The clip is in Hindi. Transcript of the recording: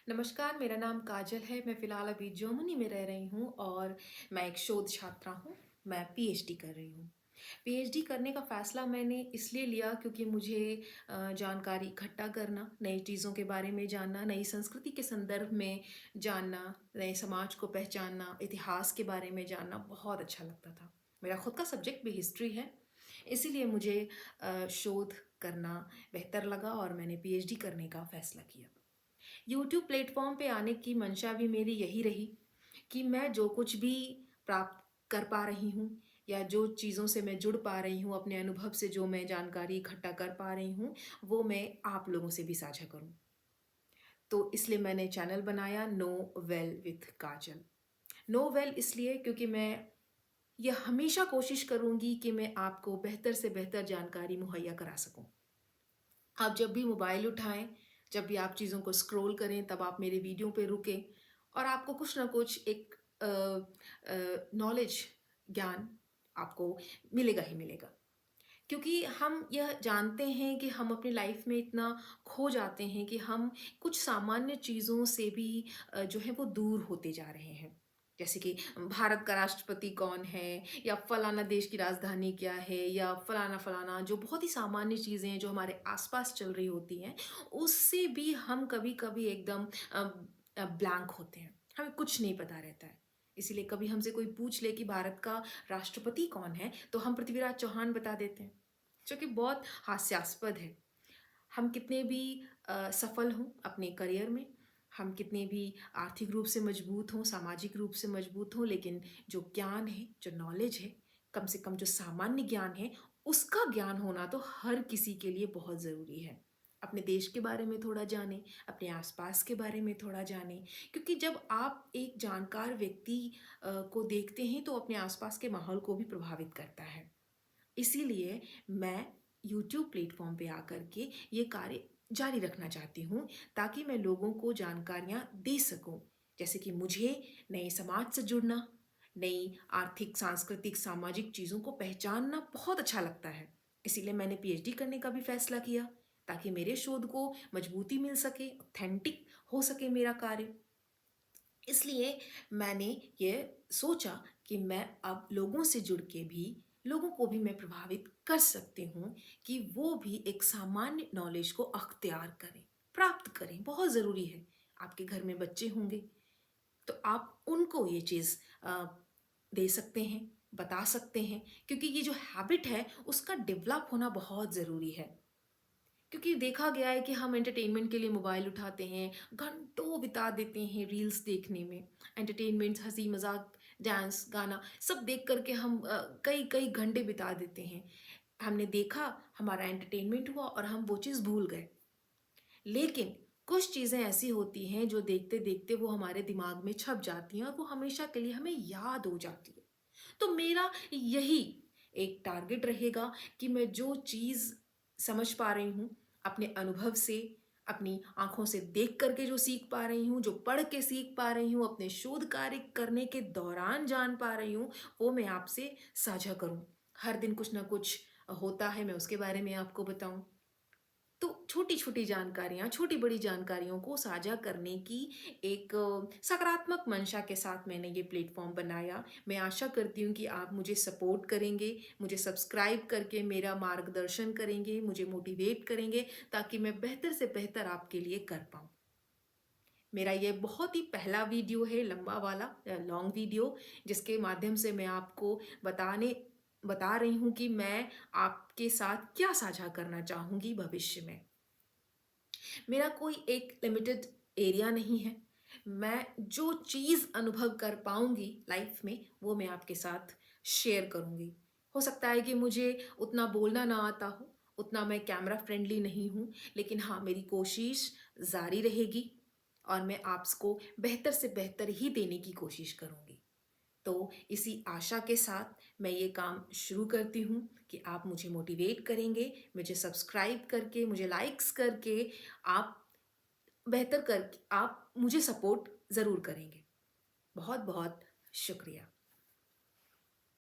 नमस्कार, मेरा नाम काजल है। मैं फ़िलहाल अभी जर्मनी में रह रही हूँ और मैं एक शोध छात्रा हूँ। मैं पीएचडी कर रही हूँ। पीएचडी करने का फ़ैसला मैंने इसलिए लिया क्योंकि मुझे जानकारी इकट्ठा करना, नई चीज़ों के बारे में जानना, नई संस्कृति के संदर्भ में जानना, नए समाज को पहचानना, इतिहास के बारे में जानना बहुत अच्छा लगता था। मेरा खुद का सब्जेक्ट भी हिस्ट्री है, इसीलिए मुझे शोध करना बेहतर लगा और मैंने पीएचडी करने का फ़ैसला किया। यूट्यूब प्लेटफ़ॉर्म पे आने की मंशा भी मेरी यही रही कि मैं जो कुछ भी प्राप्त कर पा रही हूँ या जो चीज़ों से मैं जुड़ पा रही हूँ, अपने अनुभव से जो मैं जानकारी इकट्ठा कर पा रही हूँ, वो मैं आप लोगों से भी साझा करूँ। तो इसलिए मैंने चैनल बनाया know well with Kajal. Know well इसलिए क्योंकि मैं ये हमेशा कोशिश करूँगी कि मैं आपको बेहतर से बेहतर जानकारी मुहैया करा सकूँ। आप जब भी मोबाइल उठाएँ, जब भी आप चीज़ों को स्क्रॉल करें, तब आप मेरे वीडियो पे रुकें और आपको कुछ ना कुछ एक नॉलेज, ज्ञान आपको मिलेगा ही मिलेगा। क्योंकि हम यह जानते हैं कि हम अपनी लाइफ में इतना खो जाते हैं कि हम कुछ सामान्य चीज़ों से भी जो है वो दूर होते जा रहे हैं। जैसे कि भारत का राष्ट्रपति कौन है या फलाना देश की राजधानी क्या है या फलाना-फलाना जो बहुत ही सामान्य चीज़ें हैं जो हमारे आस-पास चल रही होती हैं, उससे भी हम कभी-कभी एकदम ब्लैंक होते हैं। हमें कुछ नहीं पता रहता है। इसीलिए कभी हमसे कोई पूछ ले कि भारत का राष्ट्रपति कौन है, तो हम पृथ्वीराज चौहान बता देते हैं। जो कि बहुत हास्यास्पद है। हम कितने भी सफल हों अपने करियर में, हम कितने भी आर्थिक रूप से मजबूत हों, सामाजिक रूप से मजबूत हों, लेकिन जो ज्ञान है, जो नॉलेज है, कम से कम जो सामान्य ज्ञान है, उसका ज्ञान होना तो हर किसी के लिए बहुत ज़रूरी है। अपने देश के बारे में थोड़ा जानें, अपने आस-पास के बारे में थोड़ा जानें, क्योंकि जब आप एक जानकार व्यक्ति को देखते हैं, तो अपने आस-पास के माहौल को भी प्रभावित करता है। इसीलिए मैं यूट्यूब प्लेटफ़ॉर्म पे आकर के ये कार्य जारी रखना चाहती हूँ, ताकि मैं लोगों को जानकारियाँ दे सकूँ। जैसे कि मुझे नए समाज से जुड़ना, नई आर्थिक, सांस्कृतिक, सामाजिक चीज़ों को पहचानना बहुत अच्छा लगता है। इसीलिए मैंने पीएचडी करने का भी फ़ैसला किया, ताकि मेरे शोध को मजबूती मिल सके, ऑथेंटिक हो सके मेरा कार्य। इसलिए मैंने ये सोचा कि मैं अब लोगों से जुड़ के भी लोगों को भी मैं प्रभावित कर सकती हूँ कि वो भी एक सामान्य नॉलेज को अख्तियार करें, प्राप्त करें, बहुत ज़रूरी है। आपके घर में बच्चे होंगे, तो आप उनको ये चीज़ दे सकते हैं, बता सकते हैं क्योंकि ये जो हैबिट है, उसका डेवलप होना बहुत ज़रूरी है। क्योंकि देखा गया है कि हम एंटरटेनमेंट के लिए मोबाइल उठाते हैं, घंटों बिता देते हैं रील्स देखने में। एंटरटेनमेंट, हँसी-मज़ाक, डांस, गाना सब देख कर के हम कई-कई घंटे बिता देते हैं। हमने देखा, हमारा एंटरटेनमेंट हुआ और हम वो चीज़ भूल गए। लेकिन कुछ चीज़ें ऐसी होती हैं जो देखते-देखते वो हमारे दिमाग में छप जाती हैं और वो हमेशा के लिए हमें याद हो जाती है। तो मेरा यही एक टारगेट रहेगा कि मैं जो चीज़ समझ पा रही हूँ, अपने अनुभव से, अपनी आँखों से देख कर के जो सीख पा रही हूँ, जो पढ़ के सीख पा रही हूँ, अपने शोध कार्य करने के दौरान जान पा रही हूँ, वो मैं आपसे साझा करूँ। हर दिन कुछ ना कुछ होता है, मैं उसके बारे में आपको बताऊँ। तो छोटी-छोटी जानकारियाँ, छोटी-बड़ी जानकारियों को साझा करने की एक सकारात्मक मंशा के साथ मैंने ये प्लेटफ़ॉर्म बनाया। मैं आशा करती हूँ कि आप मुझे सपोर्ट करेंगे, मुझे सब्सक्राइब करके मेरा मार्गदर्शन करेंगे, मुझे मोटिवेट करेंगे ताकि मैं बेहतर से बेहतर आपके लिए कर पाऊँ। मेरा ये बहुत ही पहला वीडियो है लंबा वाला लॉन्ग वीडियो जिसके माध्यम से मैं आपको बता रही हूँ कि मैं आपके साथ क्या साझा करना चाहूँगी भविष्य में। मेरा कोई एक लिमिटेड एरिया नहीं है। मैं जो चीज़ अनुभव कर पाऊँगी लाइफ़ में, वो मैं आपके साथ शेयर करूँगी। हो सकता है कि मुझे उतना बोलना ना आता हो, उतना मैं कैमरा फ्रेंडली नहीं हूँ, लेकिन हाँ, मेरी कोशिश जारी रहेगी और मैं आपको बेहतर से बेहतर ही देने की कोशिश करूँगी। तो इसी आशा के साथ मैं ये काम शुरू करती हूँ कि आप मुझे मोटिवेट करेंगे, मुझे सब्सक्राइब करके, मुझे लाइक्स करके आप आप मुझे सपोर्ट ज़रूर करेंगे। बहुत-बहुत शुक्रिया।